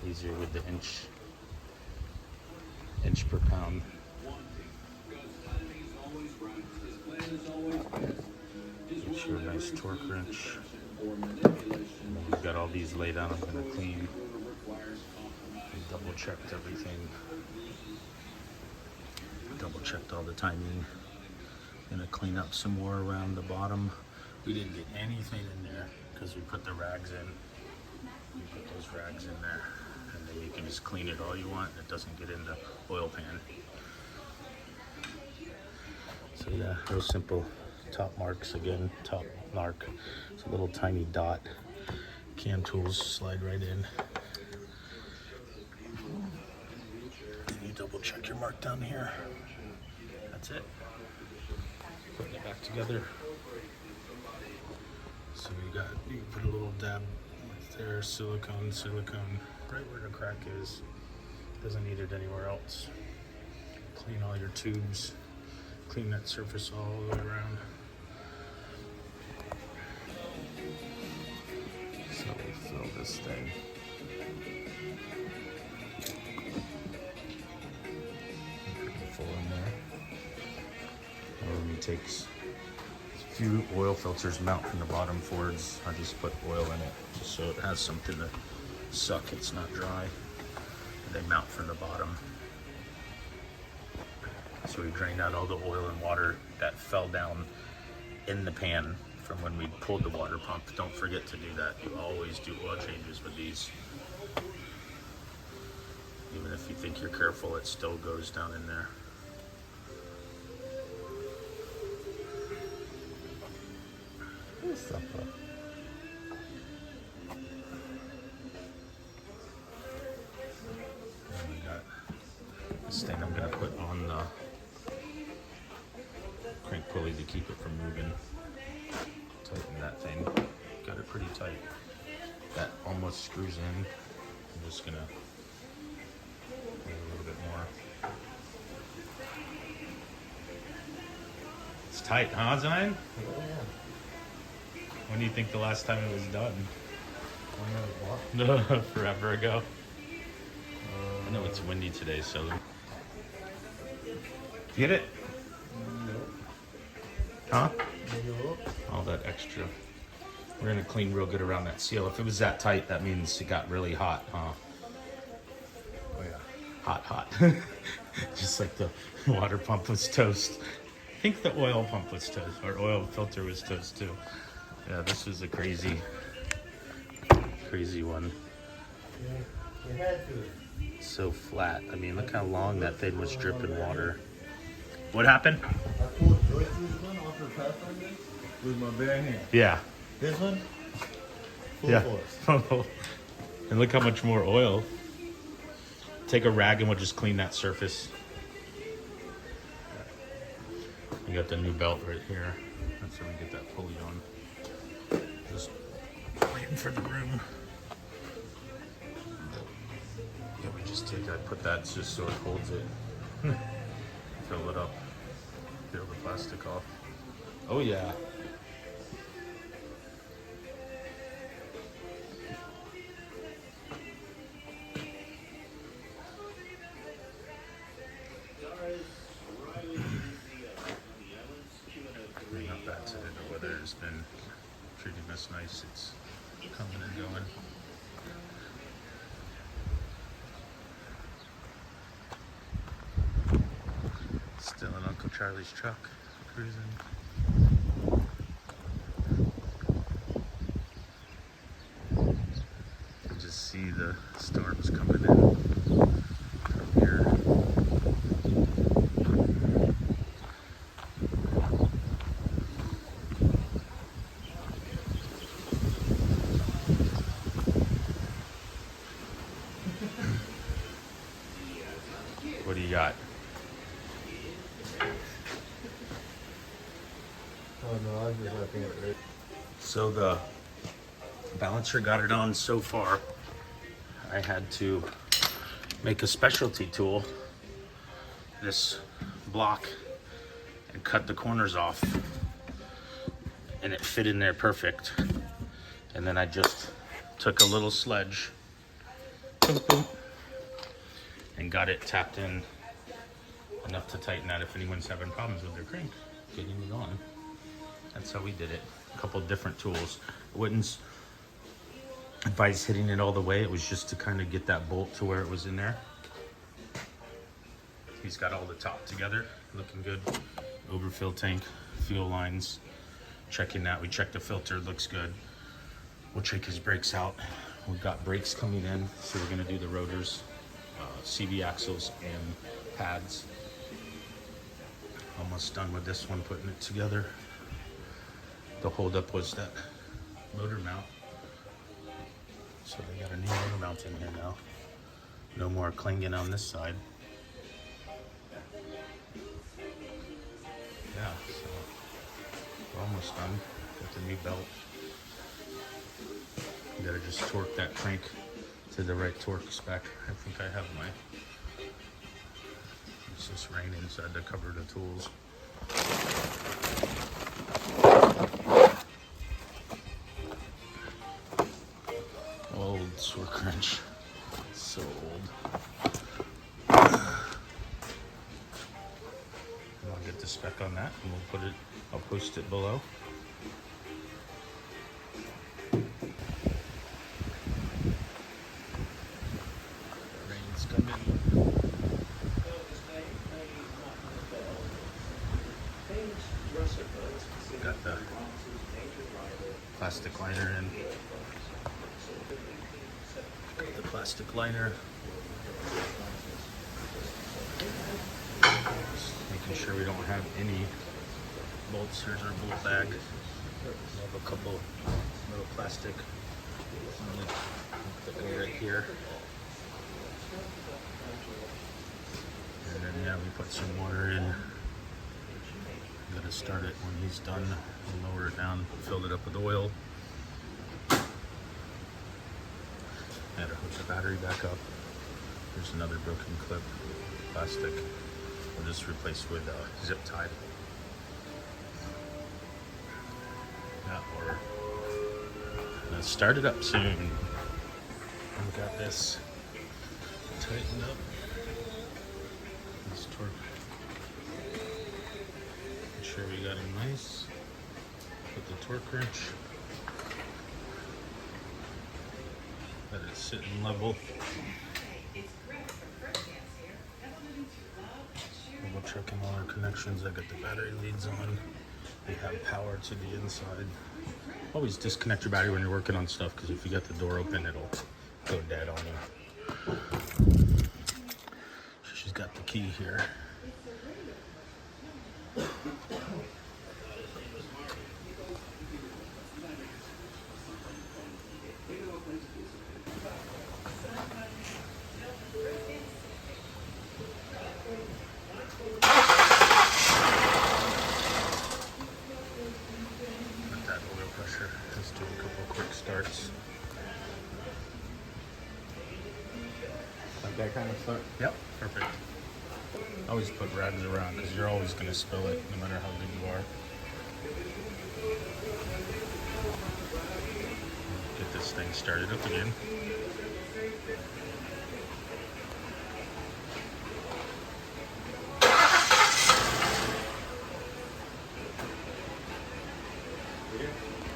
easier with the inch per pound. Get you a nice torque wrench. And then we've got all these laid out. I'm going to clean. Double checked everything. Double checked all the timing. Gonna clean up some more around the bottom. We didn't get anything in there because we put the rags in. You put those rags in there, and then you can just clean it all you want. It doesn't get in the oil pan. So yeah, real simple. Top marks again. Top mark. It's a little tiny dot. Cam tools slide right in. And you double check your mark down here. That's it. Putting it back together. So you put a little dab right there, silicone, right where the crack is. Doesn't need it anywhere else. Clean all your tubes. Clean that surface all the way around. So we fill this thing. Full in there. Takes a few oil filters mount from the bottom forwards. I just put oil in it just so it has something to suck. It's not dry. They mount from the bottom. So we drained out all the oil and water that fell down in the pan from when we pulled the water pump. Don't forget to do that. You always do oil changes with these. Even if you think you're careful, it still goes down in there. Stuff up. And we got this thing I'm going to put on the crank pulley to keep it from moving. Tighten that thing. Got it pretty tight. That almost screws in. I'm just going to put a little bit more. It's tight, huh, Zion? Yeah. When do you think the last time it was done? No, forever ago. I know it's windy today, so. Get it? Nope. Huh? Nope. All that extra. We're gonna clean real good around that seal. If it was that tight, that means it got really hot, huh? Oh yeah. Hot. Just like the water pump was toast. I think the oil pump was toast, or oil filter was toast too. Yeah, this was a crazy one. Yeah, you had to. So flat. I mean, look how long that thing was dripping water. What happened? I pulled Joyce's one off her Pathfinder with my bare hand. Yeah. This one, full Yeah. force. And look how much more oil. Take a rag and we'll just clean that surface. You got the new belt right here. That's where we get that pulley on. Just waiting for the room. Yeah, we just take, I put that just so it holds it. Fill it up. Peel the plastic off. Oh yeah. Not bad today. The weather has been treating us nice. It's coming and going. Still in Uncle Charlie's truck, cruising. You can just see the storms coming in from here. What do you got? Oh no, I was just looking at it. So the balancer got it on so far. I had to make a specialty tool, this block, and cut the corners off. And it fit in there perfect. And then I just took a little sledge boom, boom. And got it tapped in enough to tighten that if anyone's having problems with their crank getting it on. That's how we did it. A couple different tools. I wouldn't advise hitting it all the way. It was just to kind of get that bolt to where it was in there. He's got all the top together, looking good. Overfill tank, fuel lines, checking that. We checked the filter, looks good. We'll check his brakes out. We've got brakes coming in, so we're gonna do the rotors, CV axles and pads. Almost done with this one, putting it together. The holdup was that motor mount. So they got a new motor mount in here now. No more clinging on this side. Yeah, so we're almost done with the new belt. You gotta just torque that crank to the right torque spec. I think I have my, it's just raining, so I had to cover the tools. Old torque wrench, so old. I'll get the spec on that and we'll put it, I'll post it below. Rain's coming. Got the plastic liner in. Got the plastic liner. Just making sure we don't have any bolts. Here's our bolt bag. We have a couple little plastic that go right here. And then yeah, we put some water in. Gotta start it when he's done. We'll lower it down, fill it up with oil. Gotta hook the battery back up. There's another broken clip, plastic. We'll just replace with zip tie. Yeah, we're gonna start it up soon. We've got this tightened up. This torque. Make sure we got him nice. Put the torque wrench. Let it sit and level. Double checking all our connections. I got the battery leads on. They have power to the inside. Always disconnect your battery when you're working on stuff, because if you got the door open, it'll go dead on you. So she's got the key here. Let's do a couple of quick starts. Like that kind of stuff? Yep, perfect. Always put rads around because you're always going to spill it no matter how good you are. Get this thing started up again.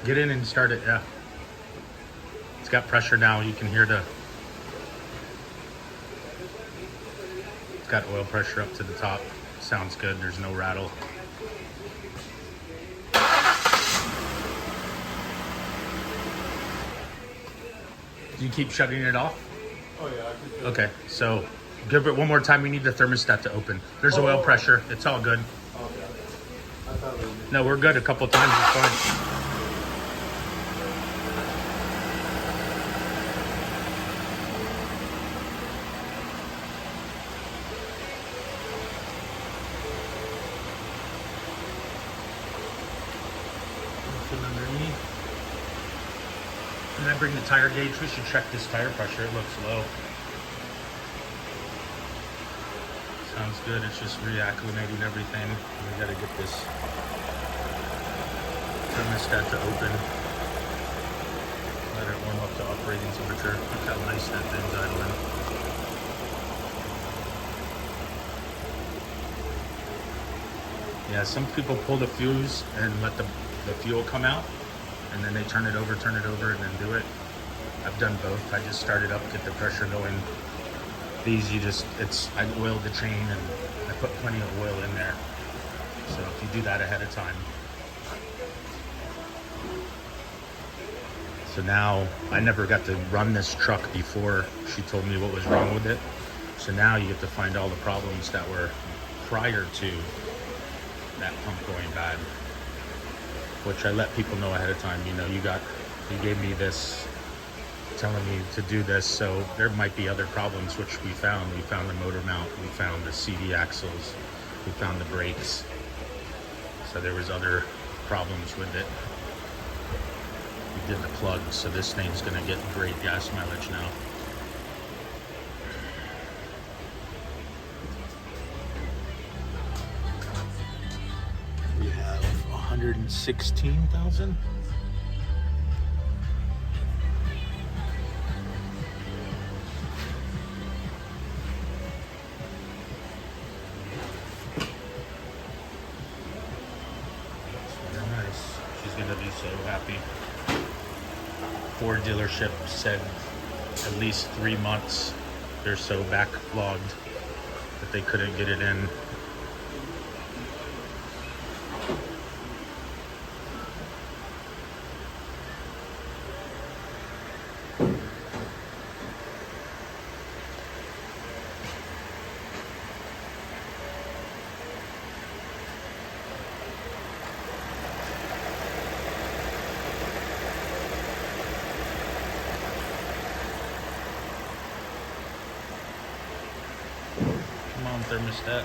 Get in and start it, yeah. It's got pressure now. You can hear the... It's got oil pressure up to the top. Sounds good. There's no rattle. Do you keep shutting it off? Oh yeah, I can do it. Okay, so give it one more time. We need the thermostat to open. There's oil pressure. It's all good. Okay. I thought it was... No, we're good a couple times. It's fine. Underneath. And then bring the tire gauge. We should check this tire pressure. It looks low. Sounds good. It's just reacclimating everything. We gotta get this thermostat to open. Let it warm up to operating temperature. Look how nice that thing's idling. Yeah, some people pull the fuse and let the fuel come out, and then they turn it over, and then do it. I've done both. I just start it up, get the pressure going. These, I oiled the chain and I put plenty of oil in there. So if you do that ahead of time. So now, I never got to run this truck before she told me what was wrong with it. So now you get to find all the problems that were prior to that pump going bad, which I let people know ahead of time. You know, you gave me this, telling me to do this, so there might be other problems, which we found. We found the motor mount, we found the CD axles, we found the brakes. So there was other problems with it. We did the plugs, so this thing's gonna get great gas mileage now. We have 116,000. Very nice. She's gonna be so happy. Ford dealership said at least 3 months. They're so backlogged that they couldn't get it in. Come on, thermostat.